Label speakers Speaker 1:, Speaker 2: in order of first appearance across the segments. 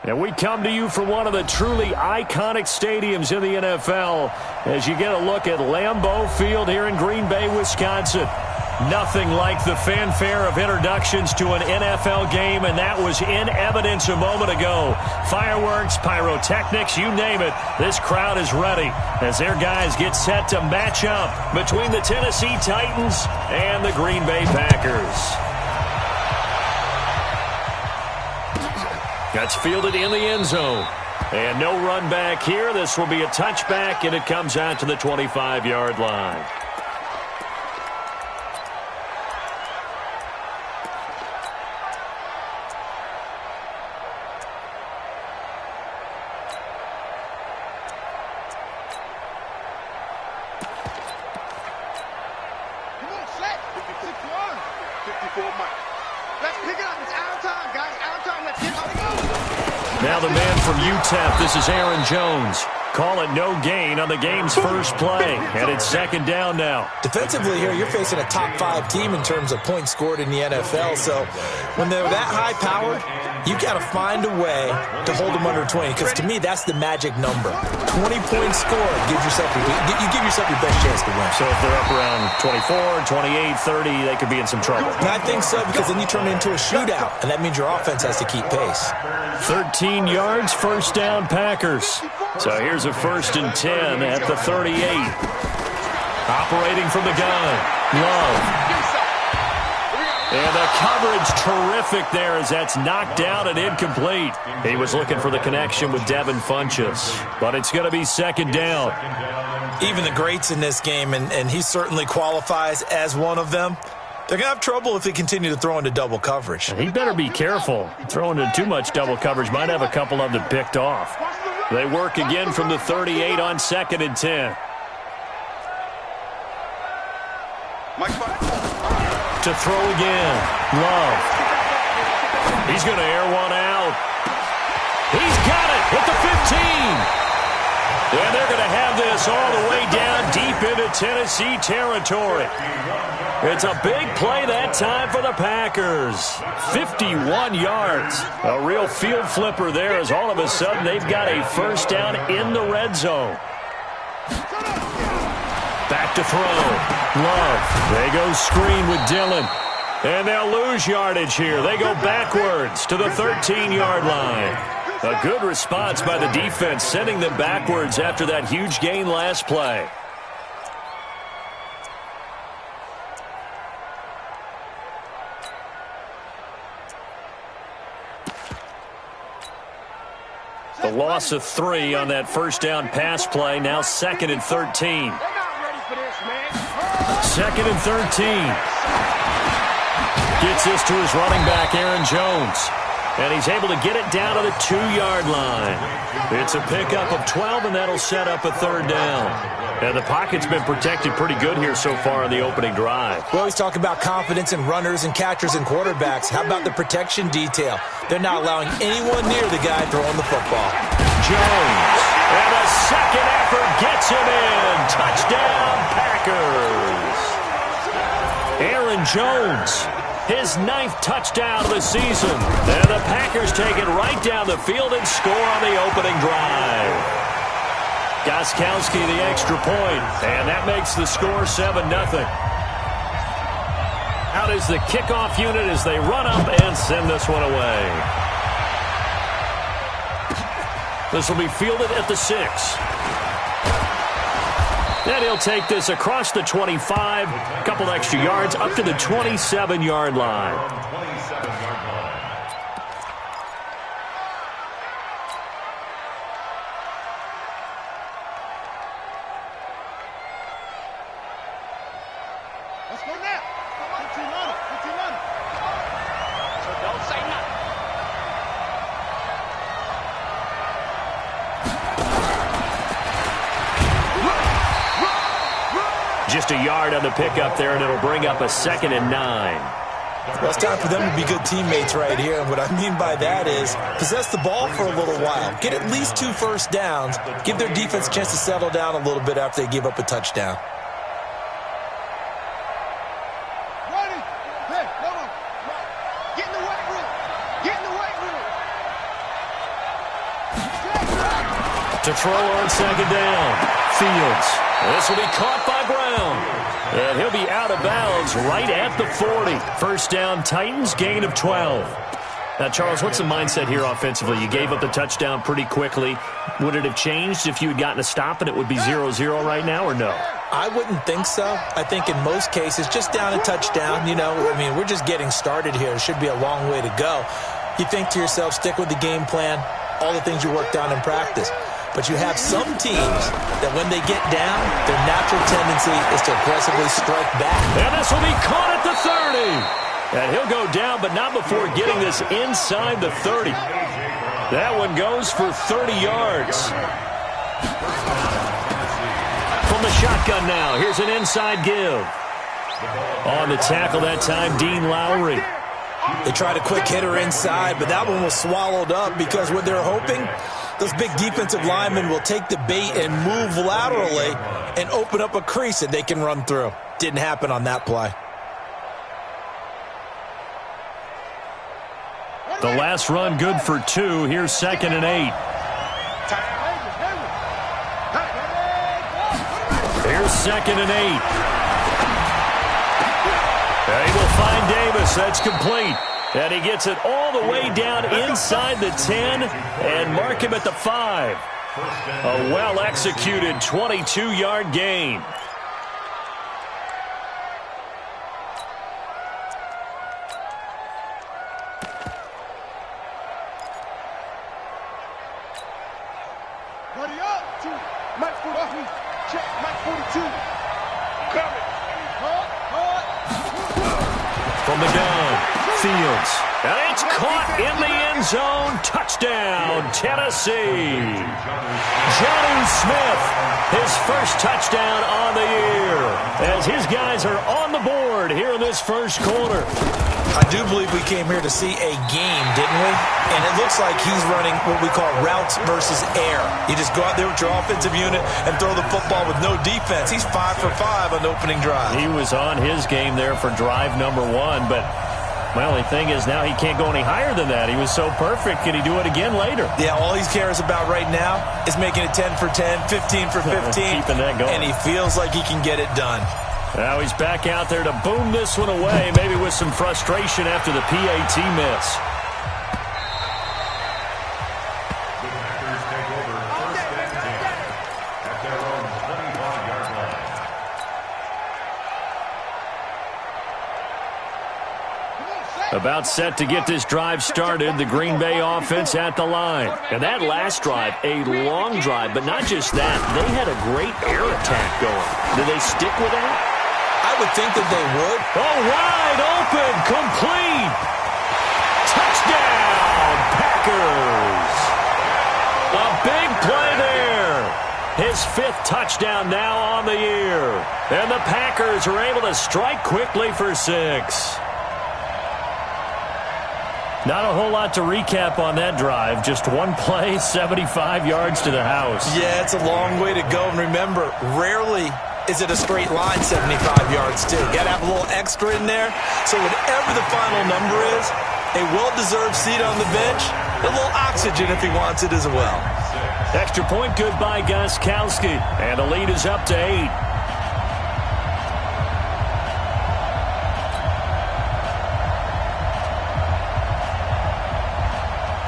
Speaker 1: And we come to you from one of the truly iconic stadiums in the NFL as you get a look at Lambeau Field here in Green Bay, Wisconsin. Nothing like the fanfare of introductions to an NFL game, and that was in evidence a moment ago. Fireworks, pyrotechnics, you name it. This crowd is ready as their guys get set to match up between the Tennessee Titans and the Green Bay Packers. That's fielded in the end zone. And no run back here. This will be a touchback, and it comes out to the 25-yard line. Now the man from UTEP, this is Aaron Jones. Call it no gain on the game's first play. And it's second down now.
Speaker 2: Defensively here, you're facing a top 5 team in terms of points scored in the NFL. So when they're that high powered, you got to find a way to hold them under 20. Because to me, that's the magic number. 20 points scored gives yourself you give yourself your best chance to win.
Speaker 1: So if they're up around 24, 28, 30, they could be in some trouble.
Speaker 2: And I think so, because then you turn it into a shootout, and that means your offense has to keep pace.
Speaker 1: 13 yards, first down, Packers. So here's a 1st and 10 at the 38. Operating from the gun, Love. And the coverage terrific there as that's knocked down and incomplete. He was looking for the connection with Devin Funchess, but it's going to be second down.
Speaker 2: Even the greats in this game, and he certainly qualifies as one of them, they're going to have trouble if they continue to throw into double coverage.
Speaker 1: He better be careful. Throwing into too much double coverage might have a couple of them picked off. They work again from the 38 on 2nd and 10. To throw again, Love. He's going to air one out. He's got it at the 15. And they're going to have this all the way down deep into Tennessee territory. It's a big play that time for the Packers. 51 yards. A real field flipper there as all of a sudden they've got a first down in the red zone. Back to throw. Love. They go screen with Dillon. And they'll lose yardage here. They go backwards to the 13-yard line. A good response by the defense, sending them backwards after that huge gain last play. The loss of 3 on that first down pass play. Now 2nd and 13. 2nd and 13. Gets this to his running back, Aaron Jones. And he's able to get it down to the 2-yard line. It's a pickup of 12, and that'll set up a 3rd down. And the pocket's been protected pretty good here so far in the opening drive.
Speaker 2: We always talk about confidence in runners and catchers and quarterbacks. How about the protection detail? They're not allowing anyone near the guy throwing the football.
Speaker 1: Jones. And a second effort gets him in. Touchdown, Packers. Aaron Jones. His 9th touchdown of the season. And the Packers take it right down the field and score on the opening drive. Gostkowski the extra point, and that makes the score 7-0. Out is the kickoff unit as they run up and send this one away. This will be fielded at the 6. Then he'll take this across the 25, a couple extra yards, up to the 27-yard line.
Speaker 3: Let's go now. 15 runner. So don't say nothing.
Speaker 1: Just a yard on the pickup there, and it'll bring up a 2nd and 9.
Speaker 2: Well, it's time for them to be good teammates right here. And what I mean by that is possess the ball for a little while. Get at least 2 first downs. Give their defense a chance to settle down a little bit after they give up a touchdown.
Speaker 3: Ready? Hey, come on. Get in the weight room. Get in the weight room.
Speaker 1: To throw on second down. Fields. This will be caught by Brown. And he'll be out of bounds right at the 40. First down, Titans, gain of 12. Now, Charles, what's the mindset here offensively? You gave up the touchdown pretty quickly. Would it have changed if you had gotten a stop and it would be 0-0 right now, or no?
Speaker 2: I wouldn't think so. I think in most cases, just down a touchdown, you know, I mean, we're just getting started here. It should be a long way to go. You think to yourself, stick with the game plan, all the things you worked on in practice. But you have some teams that when they get down, their natural tendency is to aggressively strike back.
Speaker 1: And this will be caught at the 30. And he'll go down, but not before getting this inside the 30. That one goes for 30 yards. From the shotgun now, here's an inside give. On the tackle that time, Dean Lowry.
Speaker 2: They tried a quick hitter inside, but that one was swallowed up because what they're hoping, those big defensive linemen will take the bait and move laterally and open up a crease that they can run through. Didn't happen on that play.
Speaker 1: The last run good for 2. Here's 2nd and 8. Here's 2nd and 8. And he will find Davis. That's complete. And he gets it all the way down inside the 10 and mark him at the 5. A well-executed 22-yard gain.
Speaker 3: Ready up. Mike 43. Check. Mike 42. Coming.
Speaker 1: From the gun, Fields. And it's caught in the end zone. Touchdown, Tennessee. Johnny Smith, his first touchdown on the year. As his guys are on the board here in this first quarter.
Speaker 2: I do believe we came here to see a game, didn't we? And it looks like he's running what we call routes versus air. You just go out there with your offensive unit and throw the football with no defense. He's 5 for 5 on the opening drive.
Speaker 1: He was on his game there for drive number 1, but my only thing is now he can't go any higher than that. He was so perfect. Can he do it again later?
Speaker 2: Yeah, all he cares about right now is making it 10 for 10, 15 for 15.
Speaker 1: Keeping that going.
Speaker 2: And he feels like he can get it done.
Speaker 1: Now he's back out there to boom this one away, maybe with some frustration after the PAT miss.
Speaker 4: The Packers take over 1st and 10 at their own 25-yard line.
Speaker 1: About set to get this drive started, the Green Bay offense at the line. And that last drive, a long drive, but not just that. They had a great air attack going. Do they stick with that?
Speaker 2: I would think that they would.
Speaker 1: Oh, wide open, complete. Touchdown, Packers. A big play there. His 5th touchdown now on the year. And the Packers are able to strike quickly for 6. Not a whole lot to recap on that drive. Just one play, 75 yards to the house.
Speaker 2: Yeah, it's a long way to go. And remember, rarely is it a straight line 75 yards, too. You got to have a little extra in there. So whatever the final number is, a well-deserved seat on the bench, a little oxygen if he wants it as well.
Speaker 1: Extra point good by Gostkowski. And the lead is up to 8.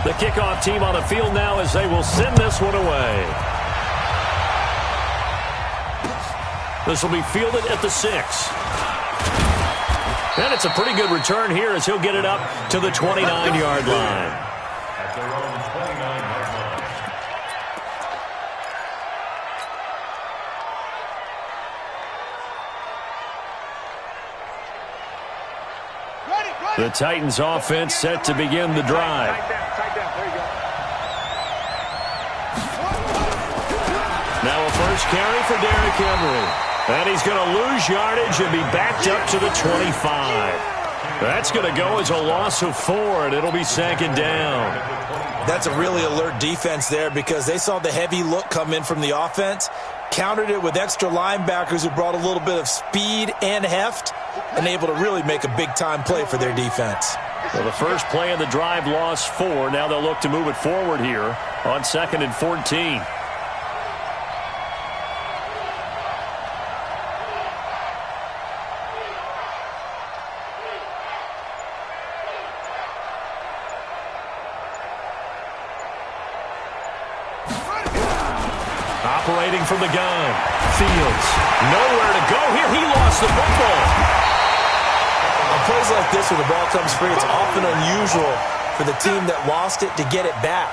Speaker 1: The kickoff team on the field now as they will send this one away. This will be fielded at the 6. And it's a pretty good return here as he'll get it up to the 29-yard line.
Speaker 4: At their own 29-yard line.
Speaker 1: The Titans offense set to begin the drive. Now a first carry for Derrick Henry. And he's going to lose yardage and be backed up to the 25. That's going to go as a loss of 4, and it'll be 2nd down.
Speaker 2: That's a really alert defense there because they saw the heavy look come in from the offense, countered it with extra linebackers who brought a little bit of speed and heft, and able to really make a big-time play for their defense.
Speaker 1: Well, the first play of the drive lost 4. Now they'll look to move it forward here on 2nd and 14. operating from the gun. Fields, nowhere to go here. He lost the football.
Speaker 2: On plays like this where the ball comes free, it's often unusual for the team that lost it to get it back.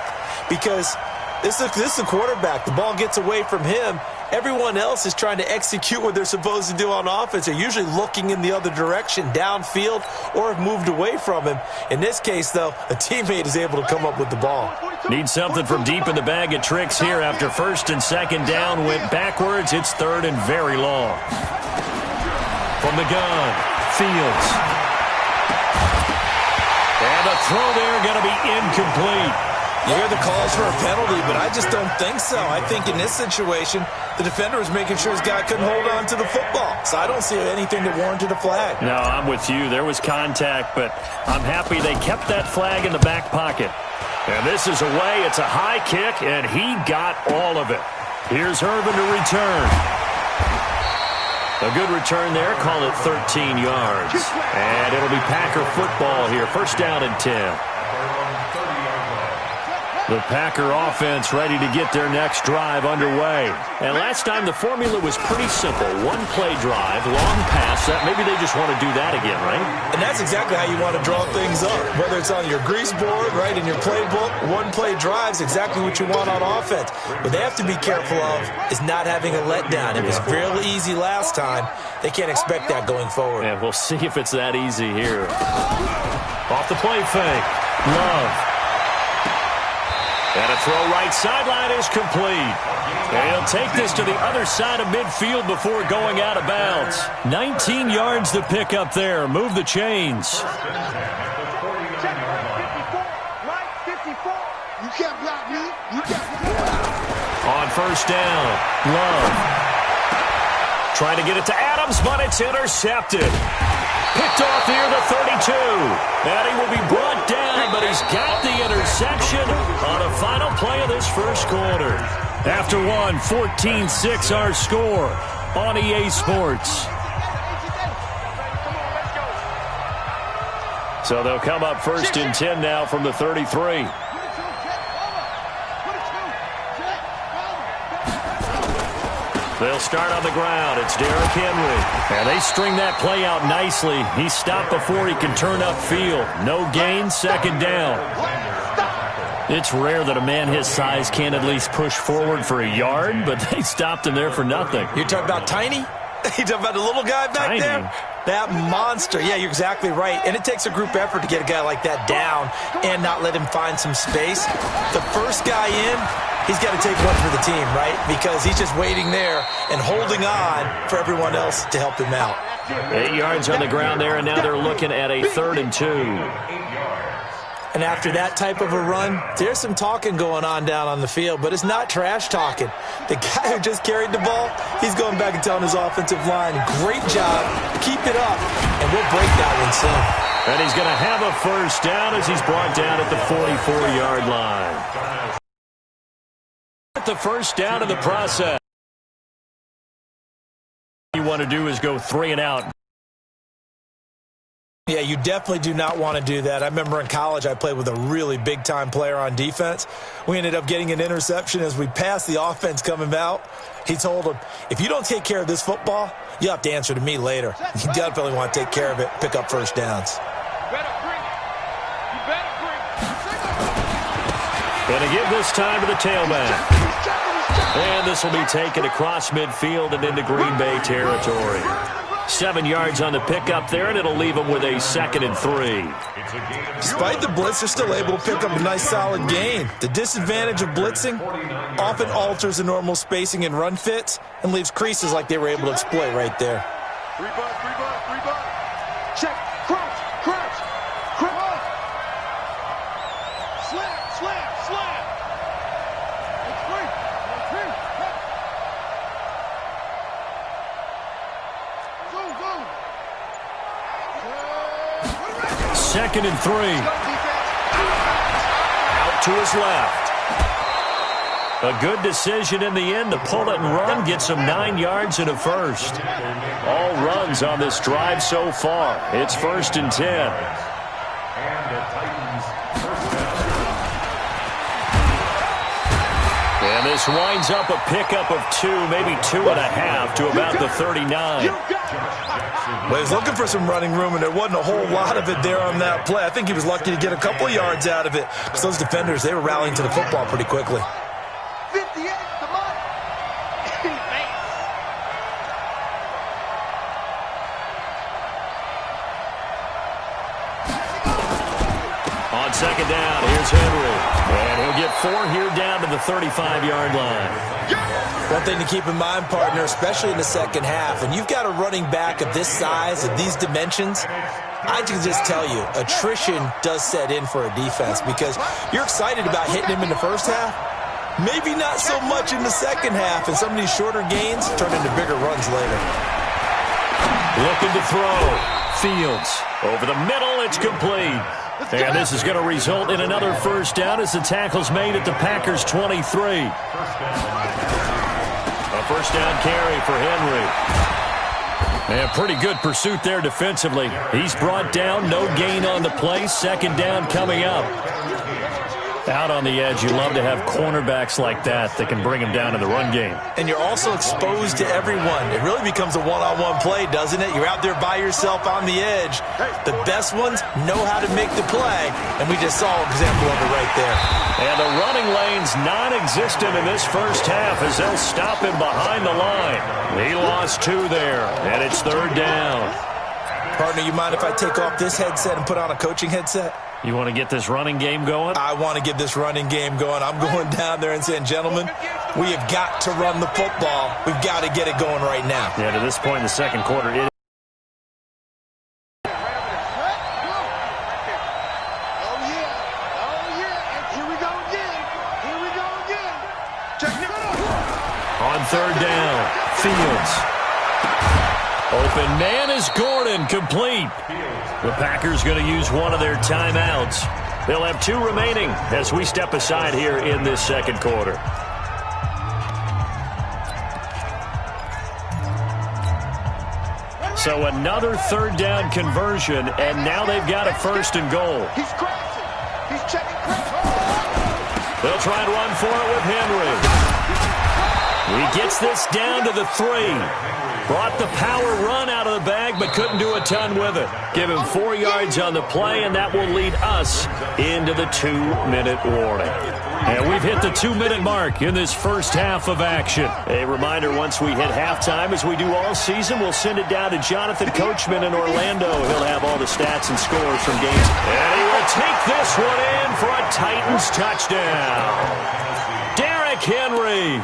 Speaker 2: Because this is the quarterback. The ball gets away from him. Everyone else is trying to execute what they're supposed to do on offense. They're usually looking in the other direction, downfield, or have moved away from him. In this case, though, a teammate is able to come up with the ball.
Speaker 1: Need something from deep in the bag of tricks here after first and second down. Went backwards. It's third and very long. From the gun, Fields. And the throw there going to be incomplete.
Speaker 2: You hear the calls for a penalty, but I just don't think so. I think in this situation, the defender was making sure his guy couldn't hold on to the football. So I don't see anything that warranted a flag.
Speaker 1: No, I'm with you. There was contact, but I'm happy they kept that flag in the back pocket. And this is away. It's a high kick, and he got all of it. Here's Irvin to return. A good return there. Call it 13 yards. And it'll be Packer football here. First down and 10. The Packer offense ready to get their next drive underway. And last time the formula was pretty simple. One-play drive, long pass. Maybe they just want to do that again, right?
Speaker 2: And that's exactly how you want to draw things up. Whether it's on your grease board, right, in your playbook, one-play drive's exactly what you want on offense. What they have to be careful of is not having a letdown. It was real easy last time. They can't expect that going forward.
Speaker 1: Yeah, we'll see if it's that easy here. Off the play fake. Love. And a throw right sideline is complete. And he'll take this to the other side of midfield before going out of bounds. 19 yards to pick up there. Move the chains.
Speaker 3: You can't block me.
Speaker 1: On first down, Love. Trying to get it to Adams, but it's intercepted. Picked off near the 32. And he will be brought down, but he's got the interception on a final play of this first quarter. After one, 14-6 our score on EA Sports. So they'll come up first and 10 now from the 33. They'll start on the ground. It's Derrick Henry. And they string that play out nicely. He's stopped before he can turn upfield. No gain, second down. It's rare that a man his size can't at least push forward for a yard, but they stopped him there for nothing.
Speaker 2: You're talking about Tiny? You talking about the little guy back there? That monster. Yeah, you're exactly right. And it takes a group effort to get a guy like that down and not let him find some space. The first guy in, he's got to take one for the team, right? Because he's just waiting there and holding on for everyone else to help him out.
Speaker 1: 8 yards on the ground there, and now they're looking at a 3rd and 2.
Speaker 2: And after that type of a run, there's some talking going on down on the field, but it's not trash talking. The guy who just carried the ball, he's going back and telling his offensive line, great job, keep it up, and we'll break that one soon.
Speaker 1: And he's going to have a first down as he's brought down at the 44-yard line. The first down in the process. What you want to do is go 3 and out.
Speaker 2: Yeah, you definitely do not want to do that. I remember in college I played with a really big-time player on defense. We ended up getting an interception as we passed the offense coming out. He told him, if you don't take care of this football, you have to answer to me later. You definitely want to take care of it, pick up first downs.
Speaker 1: Going to give this time to the tailback. And this will be taken across midfield and into Green Bay territory. 7 yards on the pickup there, and it'll leave them with a 2nd and 3.
Speaker 2: Despite the blitz, they're still able to pick up a nice solid gain. The disadvantage of blitzing often alters the normal spacing and run fits and leaves creases like they were able to exploit right there.
Speaker 3: 3 bucks. Check, crouch. Slam. It's free.
Speaker 1: 2nd and 3. Out to his left. A good decision in the end to pull it and run, get some 9 yards and a first. All runs on this drive so far. It's 1st and 10. And And this winds up a pickup of 2, maybe 2.5 to about the 39.
Speaker 2: Well, he was looking for some running room, and there wasn't a whole lot of it there on that play. I think he was lucky to get a couple of yards out of it, because those defenders, they were rallying to the football pretty quickly.
Speaker 3: 58, come on.
Speaker 1: On second down, here's Henry. And he'll get 4 here down to the 35-yard line.
Speaker 2: One thing to keep in mind, partner, especially in the second half, and you've got a running back of this size, of these dimensions, I can just tell you, attrition does set in for a defense, because you're excited about hitting him in the first half, maybe not so much in the second half, and some of these shorter gains turn into bigger runs later.
Speaker 1: Looking to throw. Fields. Over the middle, it's complete. And this is going to result in another first down as the tackle's made at the Packers' 23. A first down carry for Henry. And pretty good pursuit there defensively. He's brought down, no gain on the play. Second down coming up. Out on the edge, you love to have cornerbacks like that can bring him down in the run game.
Speaker 2: And you're also exposed to everyone. It really becomes a one-on-one play, doesn't it? You're out there by yourself on the edge. The best ones know how to make the play, and we just saw an example of it right there.
Speaker 1: And the running lane's non-existent in this first half as they'll stop him behind the line. He lost 2 there, and it's third down.
Speaker 2: Partner, you mind if I take off this headset and put on a coaching headset?
Speaker 1: You want to get this running game going?
Speaker 2: I want to get this running game going. I'm going down there and saying, gentlemen, we have got to run the football. We've got to get it going right now.
Speaker 1: Yeah, to this point in the second quarter, it on third down, Fields. Open man is Gordon, complete. The Packers going to use one of their timeouts. They'll have 2 remaining as we step aside here in this second quarter. So another third down conversion, and now they've got a first and goal.
Speaker 3: He's crashing. He's checking crash.
Speaker 1: They'll try and run for it with Henry. He gets this down to the 3. Brought the power run out of the bag, but couldn't do a ton with it. Give him 4 yards on the play, and that will lead us into the 2-minute warning. And we've hit the 2-minute mark in this first half of action. A reminder, once we hit halftime, as we do all season, we'll send it down to Jonathan Coachman in Orlando. He'll have all the stats and scores from games. And he will take this one in for a Titans touchdown. Derrick Henry.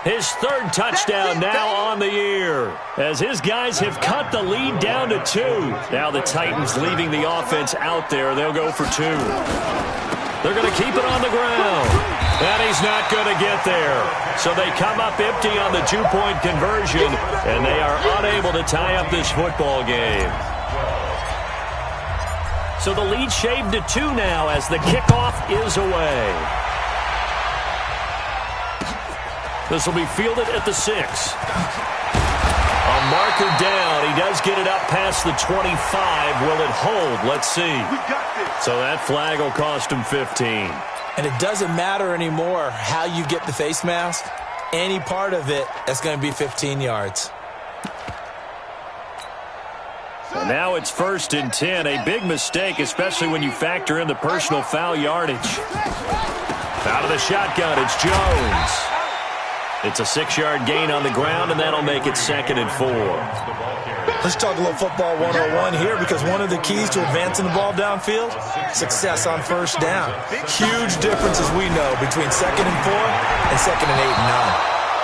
Speaker 1: His 3rd touchdown now on the year, as his guys have cut the lead down to 2. Now the Titans leaving the offense out there. They'll go for 2. They're going to keep it on the ground. And he's not going to get there. So they come up empty on the 2-point conversion, and they are unable to tie up this football game. So the lead shaved to 2 now as the kickoff is away. This will be fielded at the 6. A marker down. He does get it up past the 25. Will it hold? Let's see. So that flag will cost him 15.
Speaker 2: And it doesn't matter anymore how you get the face mask. Any part of it, that's going to be 15 yards.
Speaker 1: And now it's 1st and 10. A big mistake, especially when you factor in the personal foul yardage. Out of the shotgun, it's Jones. It's a 6-yard gain on the ground, and that'll make it 2nd and 4.
Speaker 2: Let's talk a little football 101 here, because one of the keys to advancing the ball downfield, success on first down. Huge difference, as we know, between 2nd and 4 and 2nd and 8 and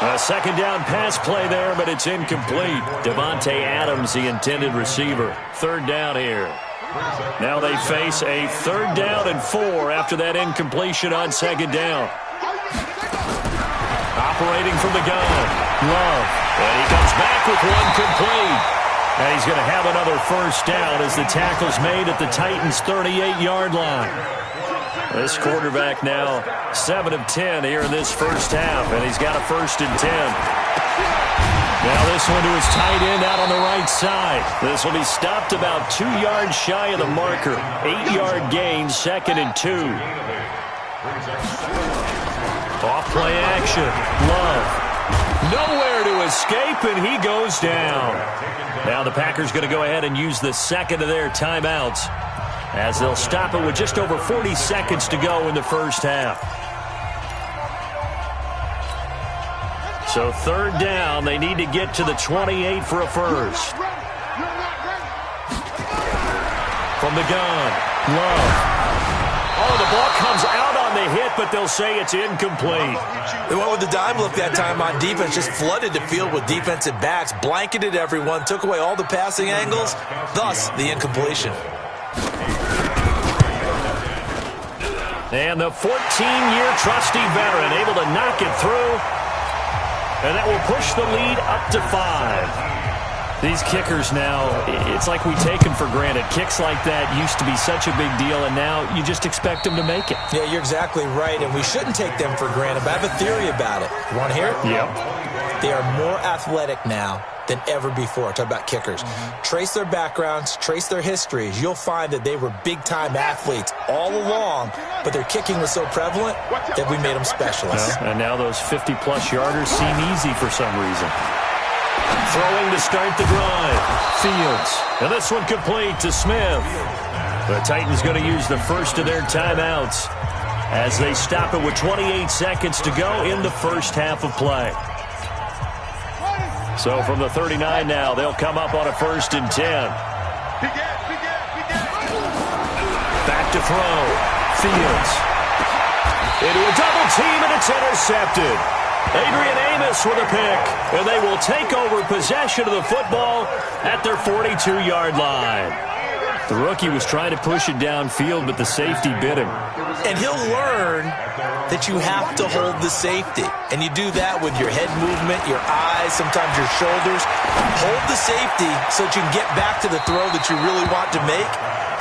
Speaker 2: 9.
Speaker 1: A second down pass play there, but it's incomplete. Devontae Adams, the intended receiver. 3rd down here. Now they face a 3rd down and 4 after that incompletion on 2nd down. Operating from the gun, Love. And he comes back with one complete. And he's going to have another first down as the tackle's made at the Titans' 38-yard line. This quarterback now 7 of 10 here in this first half, and he's got a 1st and 10. Now this one to his tight end out on the right side. This will be stopped about 2 yards shy of the marker. 8-yard gain, 2nd and 2. Off play action. Love. Nowhere to escape, and he goes down. Now the Packers going to go ahead and use the second of their timeouts as they'll stop it with just over 40 seconds to go in the first half. So third down, they need to get to the 28 for a first. From the gun, Love. Oh, the ball comes out on the hit, but they'll say it's incomplete.
Speaker 2: They went with the dime look that time on defense, just flooded the field with defensive backs, blanketed everyone, took away all the passing angles, thus the incompletion.
Speaker 1: And the 14-year trusty veteran able to knock it through, and that will push the lead up to 5. These kickers now, it's like we take them for granted. Kicks like that used to be such a big deal, and now you just expect them to make it.
Speaker 2: Yeah, you're exactly right, and we shouldn't take them for granted, but I have a theory about it. You want to hear it?
Speaker 1: Yep.
Speaker 2: They are more athletic now than ever before. Talk about kickers. Trace their backgrounds, trace their histories. You'll find that they were big-time athletes all along, but their kicking was so prevalent that we made them specialists.
Speaker 1: Well, and now those 50-plus yarders seem easy for some reason. Throwing to start the drive. Fields. And this one complete to Smith. The Titans going to use the first of their timeouts as they stop it with 28 seconds to go in the first half of play. So from the 39 now, they'll come up on a 1st and 10. Back to throw. Fields. Into a double team, and it's intercepted. Adrian Amos with a pick, and they will take over possession of the football at their 42-yard line. The rookie was trying to push it downfield, but the safety bit him.
Speaker 2: And he'll learn that you have to hold the safety. And you do that with your head movement, your eyes, sometimes your shoulders. Hold the safety so that you can get back to the throw that you really want to make.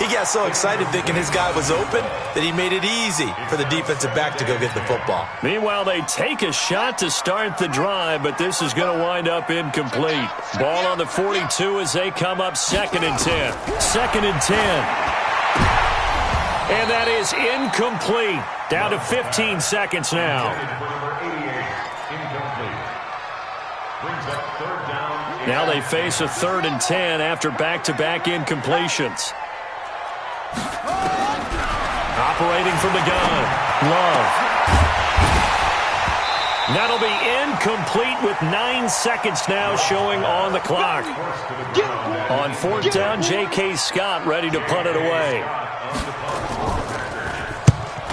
Speaker 2: He got so excited thinking his guy was open that he made it easy for the defensive back to go get the football.
Speaker 1: Meanwhile, they take a shot to start the drive, but this is going to wind up incomplete. Ball on the 42 as they come up 2nd and 10. 2nd and 10. And that is incomplete. Down to 15 seconds now. Now they face a 3rd and 10 after back-to-back incompletions. Operating from the gun. Love. That'll be incomplete with 9 seconds now showing on the clock. On 4th down, J.K. Scott ready to punt it away.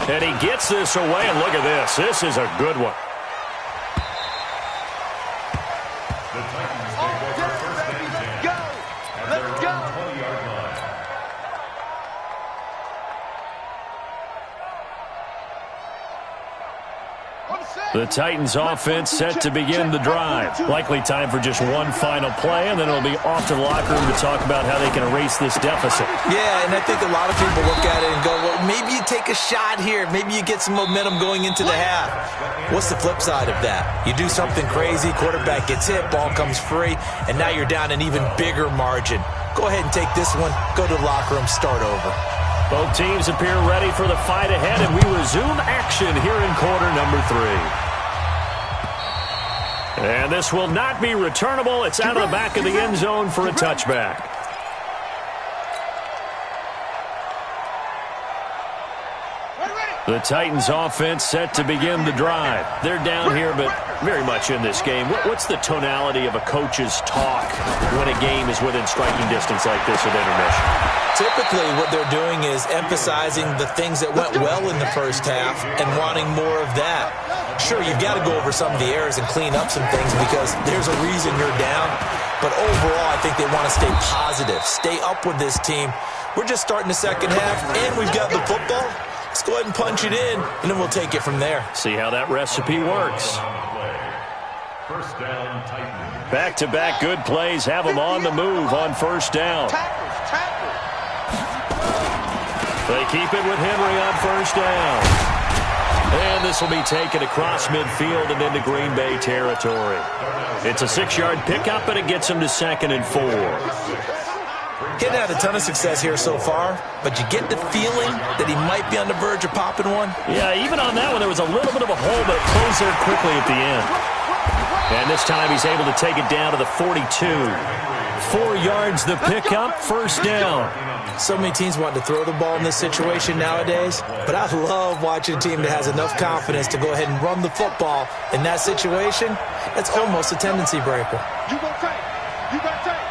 Speaker 1: And he gets this away, and look at this. This is a good one. The Titans offense set to begin the drive. Likely time for just one final play, and then it'll be off to the locker room to talk about how they can erase this deficit.
Speaker 2: Yeah, and I think a lot of people look at it and go, well, maybe you take a shot here. Maybe you get some momentum going into the half. What's the flip side of that? You do something crazy, quarterback gets hit, ball comes free, and now you're down an even bigger margin. Go ahead and take this one, go to the locker room, start over.
Speaker 1: Both teams appear ready for the fight ahead, and we resume action here in quarter number 3. And this will not be returnable. It's out of the back of the end zone for a touchback. The Titans offense set to begin the drive. They're down here, but very much in this game. What's the tonality of a coach's talk when a game is within striking distance like this at intermission?
Speaker 2: Typically, what they're doing is emphasizing the things that went well in the first half and wanting more of that. Sure, you've got to go over some of the errors and clean up some things because there's a reason you're down. But overall, I think they want to stay positive, stay up with this team. We're just starting the second half, and we've got the football. Let's go ahead and punch it in, and then we'll take it from there.
Speaker 1: See how that recipe works.
Speaker 4: First down, Titans.
Speaker 1: Back-to-back good plays have them on the move on first down. They keep it with Henry on first down. And this will be taken across midfield and into Green Bay territory. It's a 6-yard pickup, and it gets them to 2nd and 4.
Speaker 2: He hadn't had a ton of success here so far, but you get the feeling that he might be on the verge of popping one.
Speaker 1: Yeah, even on that one, there was a little bit of a hole, but it closed there quickly at the end. And this time he's able to take it down to the 42. 4 yards the pickup, first down.
Speaker 2: So many teams want to throw the ball in this situation nowadays, but I love watching a team that has enough confidence to go ahead and run the football in that situation. That's almost a tendency breaker.
Speaker 3: You gonna take. You gonna take.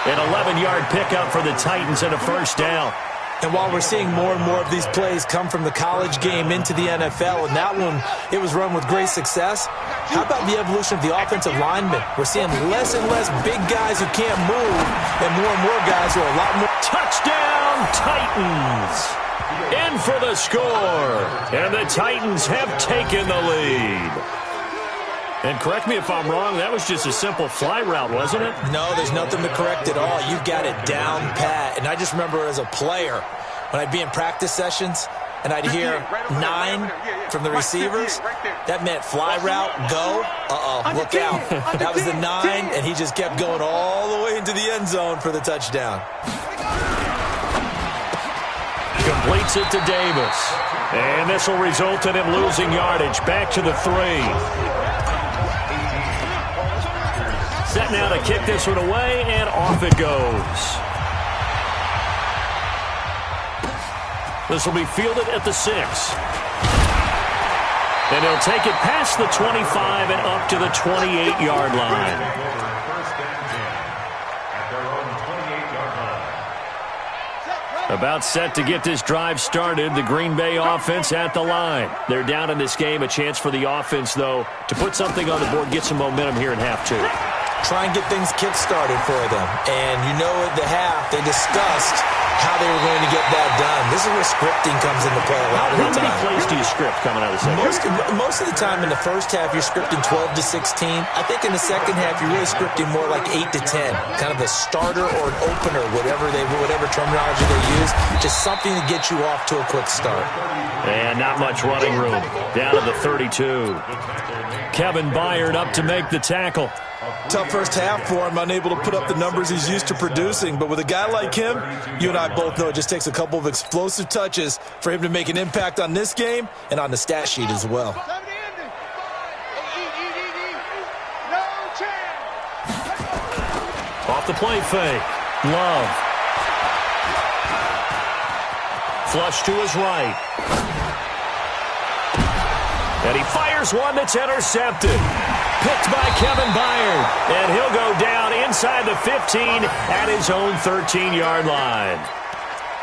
Speaker 1: An 11-yard pickup for the Titans and a first down.
Speaker 2: And while we're seeing more and more of these plays come from the college game into the NFL, and that one, it was run with great success, how about the evolution of the offensive linemen? We're seeing less and less big guys who can't move and more guys who are a lot more.
Speaker 1: Touchdown, Titans! In for the score, and the Titans have taken the lead. And correct me if I'm wrong, that was just a simple fly route, wasn't it?
Speaker 2: No, there's nothing to correct at all. You've got it down pat. And I just remember as a player, when I'd be in practice sessions and I'd hear 9 from the receivers, that meant fly route, go, look out. That was the 9, and he just kept going all the way into the end zone for the touchdown.
Speaker 1: Completes it to Davis. And this will result in him losing yardage. Back to the 3. Set now to kick this one away, and off it goes. This will be fielded at the 6. And he'll take it past the 25 and up to the 28-yard line. About set to get this drive started, the Green Bay offense at the line. They're down in this game. A chance for the offense, though, to put something on the board, get some momentum here in half 2.
Speaker 2: Try and get things kick-started for them. And you know at the half, they discussed how they were going to get that done. This is where scripting comes into play a lot of the time.
Speaker 1: How many plays do you script coming out of the second?
Speaker 2: Most of the time in the first half, you're scripting 12 to 16. I think in the second half, you're really scripting more like 8 to 10. Kind of a starter or an opener, whatever terminology they use. Just something to get you off to a quick start.
Speaker 1: And not much running room. Down to the 32. Kevin Byard up to make the tackle.
Speaker 2: Tough first half for him, unable to put up the numbers he's used to producing. But with a guy like him, you and I both know it just takes a couple of explosive touches for him to make an impact on this game and on the stat sheet as well.
Speaker 1: Off the play fake. Love. Flush to his right. And he fires one that's intercepted. Picked by Kevin Byard. And he'll go down inside the 15 at his own 13-yard line.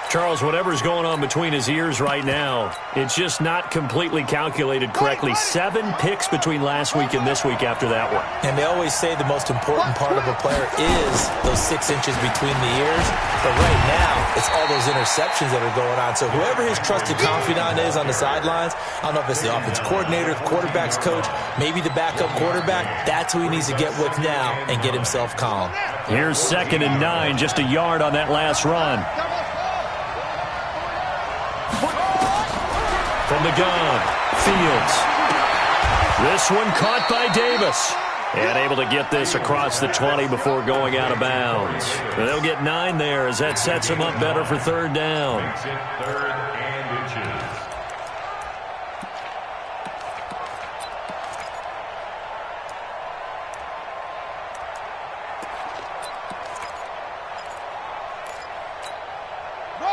Speaker 1: Charles, whatever's going on between his ears right now, it's just not completely calculated correctly. 7 picks between last week and this week after that one.
Speaker 2: And they always say the most important part of a player is those 6 inches between the ears. But right now, it's all those interceptions that are going on. So whoever his trusted confidant is on the sidelines, I don't know if it's the offense coordinator, the quarterback's coach, maybe the backup quarterback, that's who he needs to get with now and get himself calm.
Speaker 1: Here's 2nd and 9, just a yard on that last run. From the gun, Fields. This one caught by Davis. And able to get this across the 20 before going out of bounds. And they'll get 9 there as that sets them up better for 3rd down.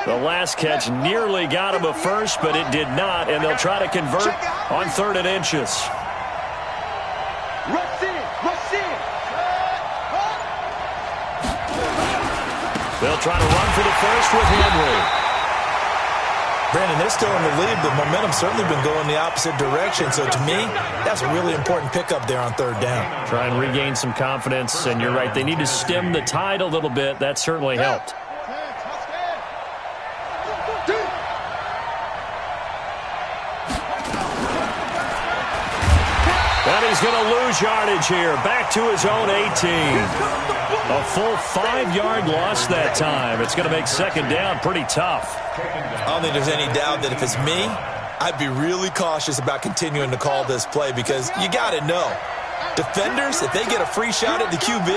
Speaker 1: The last catch nearly got him a first, but it did not, and they'll try to convert on 3rd and inches.
Speaker 3: Rush in.
Speaker 1: They'll try to run for the first with Henry.
Speaker 2: Brandon, they're still in the lead. The momentum's certainly been going the opposite direction. So to me, that's a really important pickup there on 3rd down.
Speaker 1: Try and regain some confidence, and you're right. They need to stem the tide a little bit. That certainly helped. And he's going to lose yardage here. Back to his own 18. A full 5-yard loss that time. It's going to make 2nd down pretty tough.
Speaker 2: I don't think there's any doubt that if it's me, I'd be really cautious about continuing to call this play because you got to know. Defenders, if they get a free shot at the QB,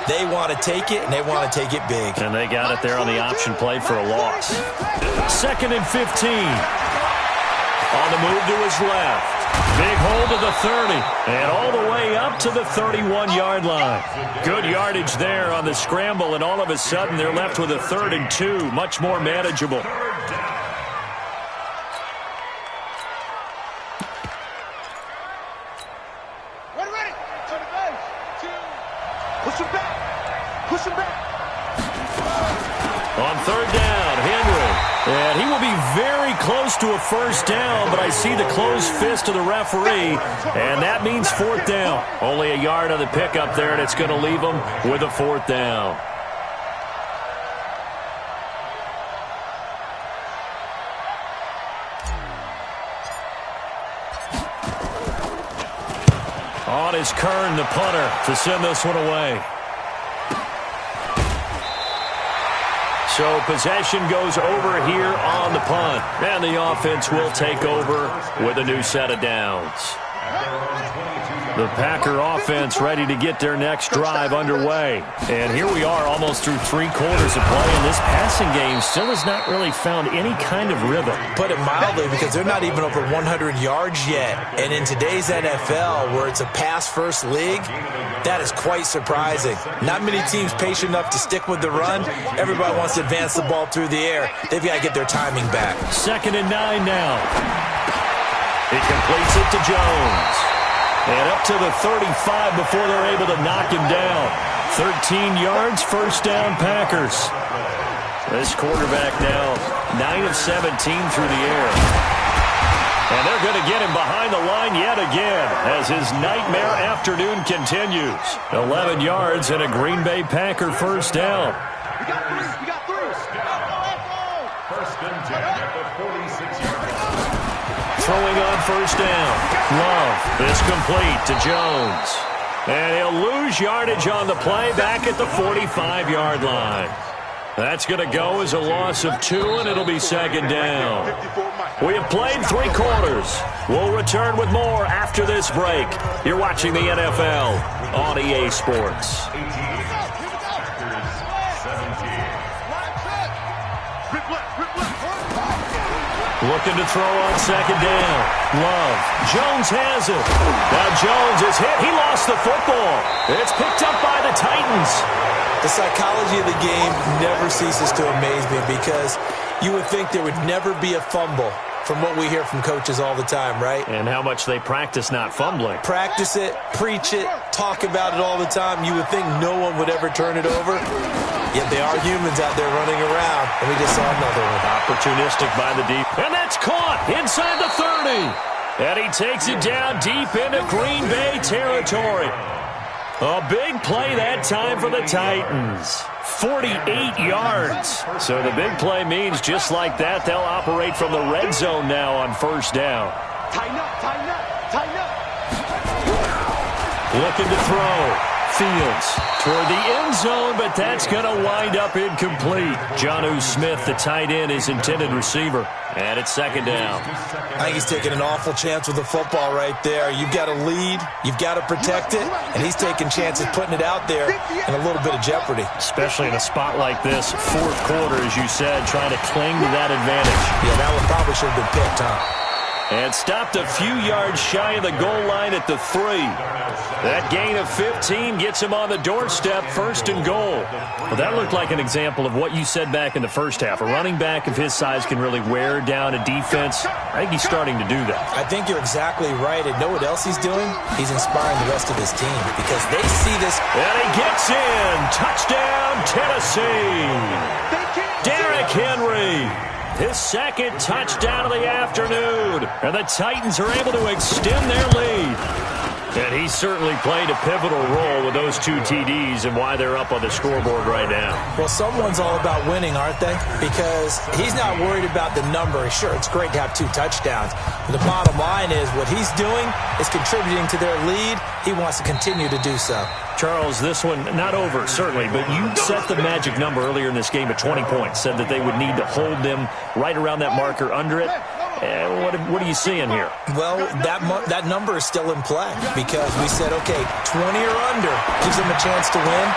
Speaker 2: they want to take it, and they want to take it big.
Speaker 1: And they got it there on the option play for a loss. 2nd and 15. On the move to his left. Big hole to the 30. And all the way up to the 31-yard line. Good yardage there on the scramble, and all of a sudden they're left with a 3rd and 2. Much more manageable.
Speaker 3: Ready. Turn the base. 2. Push him back. Push him back.
Speaker 1: On 3rd down, Henry. And he will be very close to a 1st down, but I see the closed fist of the referee, and that means 4th down. Only a yard on the pickup there, and it's going to leave them with a 4th down. On is Kern, the punter, to send this one away. So possession goes over here on the punt. And the offense will take over with a new set of downs. The Packer offense ready to get their next drive underway. And here we are almost through 3 quarters of play, and this passing game still has not really found any kind of rhythm.
Speaker 2: Put it mildly, because they're not even over 100 yards yet. And in today's NFL, where it's a pass-first league, that is quite surprising. Not many teams patient enough to stick with the run. Everybody wants to advance the ball through the air. They've got to get their timing back.
Speaker 1: 2nd and 9 now. He completes it to Jones. And up to the 35 before they're able to knock him down. 13 yards, 1st down Packers. This quarterback now 9 of 17 through the air. And they're going to get him behind the line yet again as his nightmare afternoon continues. 11 yards and a Green Bay Packer 1st down.
Speaker 3: We got 3.
Speaker 4: 1st and 10 at the 46-yard line.
Speaker 1: Throwing on 1st down. Love is complete to Jones. And he'll lose yardage on the play back at the 45-yard line. That's going to go as a loss of 2, and it'll be 2nd down. We have played 3 quarters. We'll return with more after this break. You're watching the NFL on EA Sports. Looking to throw on 2nd down. Love. Jones has it. Now Jones is hit. He lost the football. It's picked up by the Titans.
Speaker 2: The psychology of the game never ceases to amaze me, because you would think there would never be a fumble from what we hear from coaches all the time, right?
Speaker 1: And how much they practice not fumbling.
Speaker 2: Practice it, preach it, talk about it all the time. You would think no one would ever turn it over. Yet they are humans out there running around, and we just saw another one.
Speaker 1: Opportunistic by the deep. And that's caught inside the 30. And he takes it down deep into Green Bay territory. A big play that time for the Titans. 48 yards. So the big play means just like that, they'll operate from the red zone now on 1st down.
Speaker 3: Tighten up, tighten up, tighten up.
Speaker 1: Looking to throw. Fields toward the end zone, but that's going to wind up incomplete. Jonnu Smith, the tight end, his intended receiver. And it's 2nd down.
Speaker 2: I think he's taking an awful chance with the football right there. You've got to lead, you've got to protect it, and he's taking chances putting it out there in a little bit of jeopardy.
Speaker 1: Especially in a spot like this, 4th quarter, as you said, trying to cling to that advantage.
Speaker 2: Yeah, that one probably should have been picked, huh?
Speaker 1: And stopped a few yards shy of the goal line at the 3. That gain of 15 gets him on the doorstep, 1st and goal. Well, that looked like an example of what you said back in the first half. A running back of his size can really wear down a defense. I think he's starting to do that.
Speaker 2: I think you're exactly right. And know what else he's doing? He's inspiring the rest of his team, because they see this.
Speaker 1: And he gets in. Touchdown, Tennessee. Derrick Henry. His 2nd touchdown of the afternoon. And the Titans are able to extend their lead. And he certainly played a pivotal role with those 2 TDs and why they're up on the scoreboard right now.
Speaker 2: Well, someone's all about winning, aren't they? Because he's not worried about the number. Sure, it's great to have 2 touchdowns. But the bottom line is what he's doing is contributing to their lead. He wants to continue to do so.
Speaker 1: Charles, this one not over, certainly, but you set the magic number earlier in this game at 20 points, said that they would need to hold them right around that marker under it. What are you seeing here?
Speaker 2: Well, that number is still in play because we said, okay, 20 or under gives them a chance to win.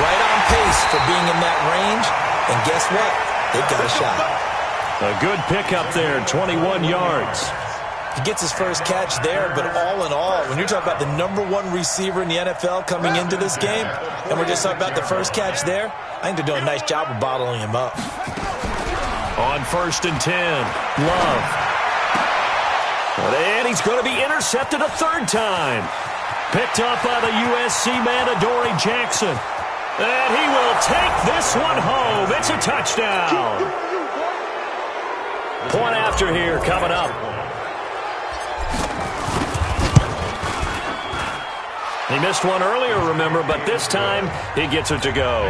Speaker 2: Right on pace for being in that range. And guess what? They've got a shot.
Speaker 1: A good pickup there, 21 yards.
Speaker 2: He gets his first catch there, but all in all, when you're talking about the #1 receiver in the NFL coming into this game, and we're just talking about the first catch there, I think they're doing a nice job of bottling him up.
Speaker 1: On 1st and 10, Love. And he's going to be intercepted a third time. Picked up by the USC man, Adoree Jackson. And he will take this one home. It's a touchdown. Point after here coming up. He missed one earlier, remember, but this time he gets it to go.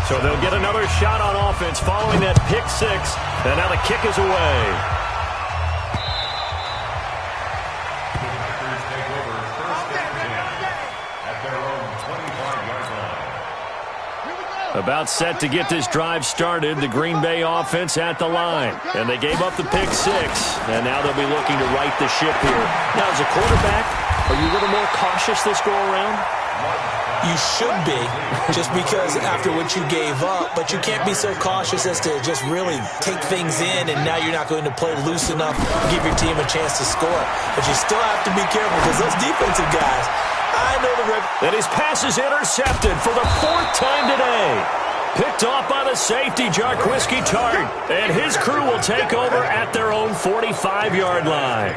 Speaker 1: So they'll get another shot on offense following that pick six, and now the kick is away. About set to get this drive started, the Green Bay offense at the line. And they gave up the pick six, and now they'll be looking to right the ship here. Now, as a quarterback, are you a little more cautious this go-around?
Speaker 2: You should be, just because after what you gave up, but you can't be so cautious as to just really take things in, and now you're not going to play loose enough to give your team a chance to score. But you still have to be careful because those defensive guys, I know the rep.
Speaker 1: And his pass is intercepted for the 4th time today. Picked off by the safety, Jarquiski Tart. And his crew will take over at their own 45-yard line.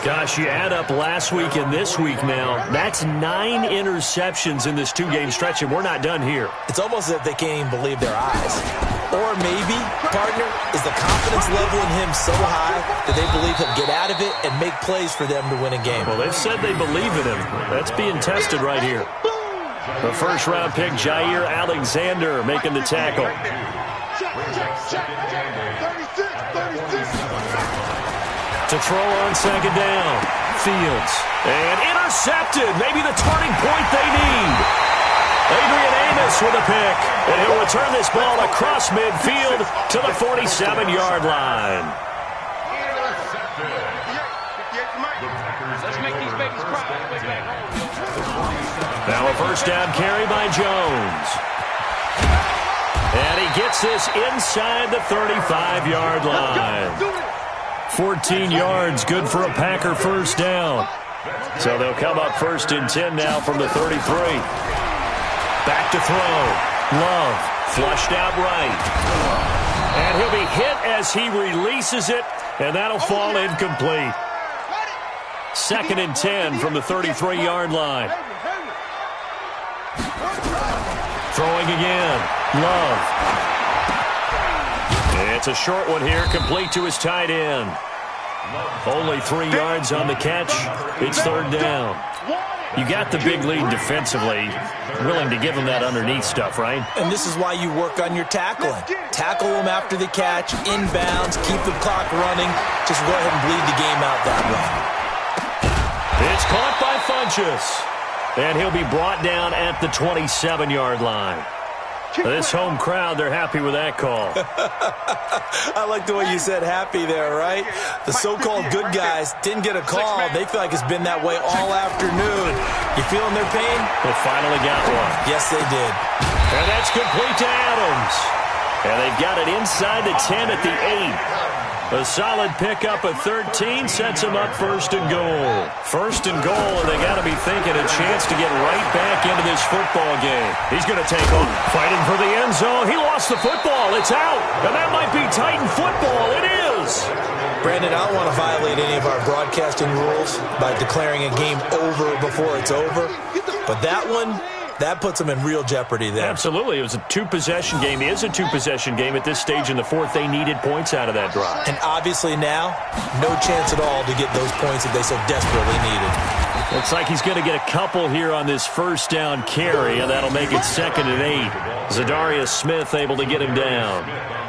Speaker 1: Gosh, you add up last week and this week now. That's 9 interceptions in this 2-game stretch, and we're not done here.
Speaker 2: It's almost as if they can't even believe their eyes. Or maybe, partner, is the confidence level in him so high that they believe he'll get out of it and make plays for them to win a game.
Speaker 1: Well, they've said they believe in him. That's being tested right here. The first-round pick, Jair Alexander, making the tackle. To throw on 2nd down. Fields. And intercepted. Maybe the turning point they need. Adrian Amos with a pick. And he'll return this ball across midfield to the 47-yard line.
Speaker 3: Let's make these babies cry.
Speaker 1: Now a first down carry by Jones. And he gets this inside the 35-yard line. 14 yards, good for a Packer first down. So they'll come up 1st and 10 now from the 33. Back to throw. Love flushed out right. And he'll be hit as he releases it, and that'll fall incomplete. 2nd and 10 from the 33-yard line. Throwing again. Love. It's a short one here, complete to his tight end. Only 3 yards on the catch. It's 3rd down. You got the big lead defensively, willing to give them that underneath stuff, right?
Speaker 2: And this is why you work on your tackling. Tackle them after the catch, inbounds, keep the clock running. Just go ahead and bleed the game out that way.
Speaker 1: It's caught by Funchess. And he'll be brought down at the 27-yard line. This home crowd, they're happy with that call.
Speaker 2: I like the way you said happy there, right? The so-called good guys didn't get a call. They feel like it's been that way all afternoon. You feeling their pain?
Speaker 1: They finally got one.
Speaker 2: Yes, they did.
Speaker 1: And that's complete to Adams. And they've got it inside the 10 at the 8. A solid pickup of 13 sets him up 1st and goal. 1st and goal, and they got to be thinking a chance to get right back into this football game. He's going to take off, fighting for the end zone. He lost the football. It's out, and that might be Titan football. It is.
Speaker 2: Brandon, I don't want to violate any of our broadcasting rules by declaring a game over before it's over, but that one, that puts them in real jeopardy there.
Speaker 1: Absolutely. It was a 2-possession game. It is a 2-possession game at this stage in the 4th. They needed points out of that drive.
Speaker 2: And obviously now, no chance at all to get those points that they so desperately needed.
Speaker 1: Looks like he's going to get a couple here on this first down carry, and that'll make it 2nd and 8. Zadarius Smith able to get him down.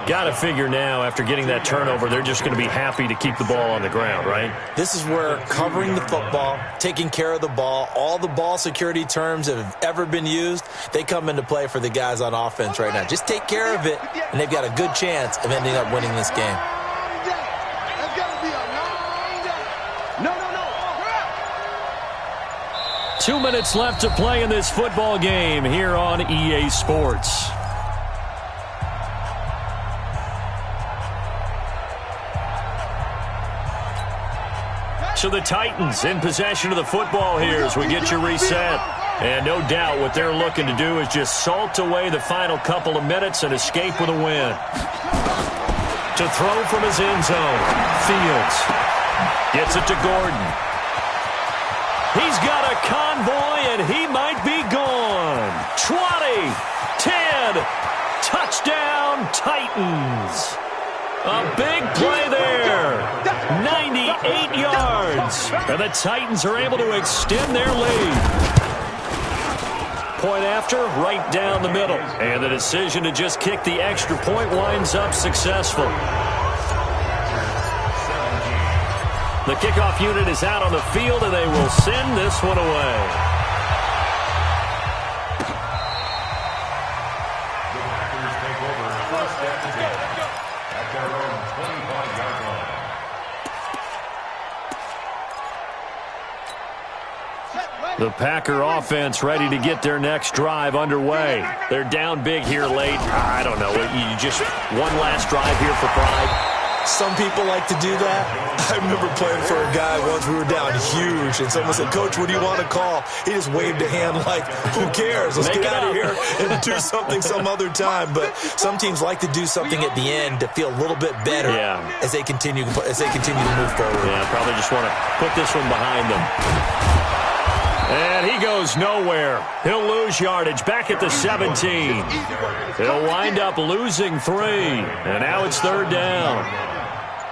Speaker 1: Got to figure now, after getting that turnover, they're just going to be happy to keep the ball on the ground, right?
Speaker 2: This is where covering the football, taking care of the ball, all the ball security terms that have ever been used, they come into play for the guys on offense right now. Just take care of it, and they've got a good chance of ending up winning this game.
Speaker 3: That's got to be a long day. No.
Speaker 1: 2 minutes left to play in this football game here on EA Sports. So the Titans in possession of the football here as we get you reset. And no doubt what they're looking to do is just salt away the final couple of minutes and escape with a win. To throw from his end zone, Fields gets it to Gordon. He's got a convoy, and he might be gone. 20, 10, touchdown Titans. A big play there. 98 yards. And the Titans are able to extend their lead. Point after, right down the middle. And the decision to just kick the extra point winds up successful. The kickoff unit is out on the field, and they will send this one away. The Packer offense ready to get their next drive underway. They're down big here late. I don't know. You just one last drive here for pride.
Speaker 2: Some people like to do that. I remember playing for a guy once. We were down huge, and someone said, "Coach, what do you want to call?" He just waved a hand like, "Who cares? Let's get out of here and do something some other time." But some teams like to do something at the end to feel a little bit better as they continue to move forward.
Speaker 1: Yeah, probably just want to put this one behind them. And he goes nowhere. He'll lose yardage back at the 17. He'll wind up losing 3. And now it's 3rd down.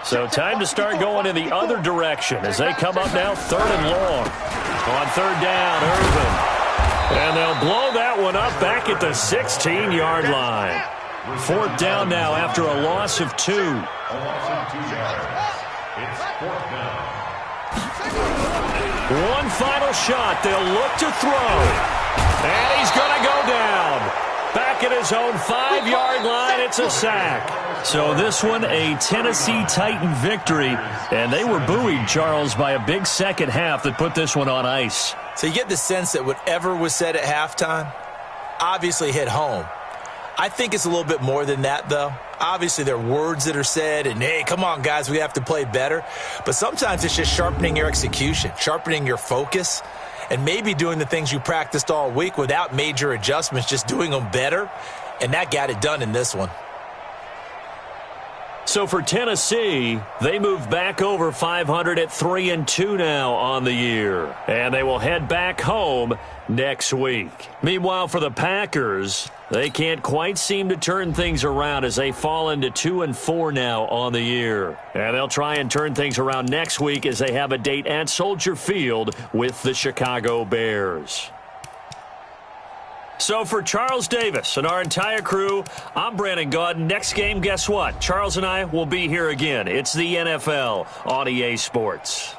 Speaker 1: So time to start going in the other direction as they come up now 3rd and long. On 3rd down, Irvin. And they'll blow that one up back at the 16-yard line. 4th down now after a loss of 2.
Speaker 4: A loss of 2 yards. It's 4th down.
Speaker 1: One final shot. They'll look to throw. And he's going to go down. Back at his own 5-yard line, it's a sack. So this one, a Tennessee Titan victory. And they were buoyed, Charles, by a big second half that put this one on ice.
Speaker 2: So you get the sense that whatever was said at halftime obviously hit home. I think it's a little bit more than that, though. Obviously, there are words that are said, and, hey, come on, guys, we have to play better. But sometimes it's just sharpening your execution, sharpening your focus, and maybe doing the things you practiced all week without major adjustments, just doing them better. And that got it done in this one.
Speaker 1: So for Tennessee, they move back over 500 at 3-2 now on the year. And they will head back home next week. Meanwhile, for the Packers, they can't quite seem to turn things around as they fall into 2-4 now on the year. And they'll try and turn things around next week as they have a date at Soldier Field with the Chicago Bears. So for Charles Davis and our entire crew, I'm Brandon Gaudin. Next game, guess what? Charles and I will be here again. It's the NFL on EA Sports.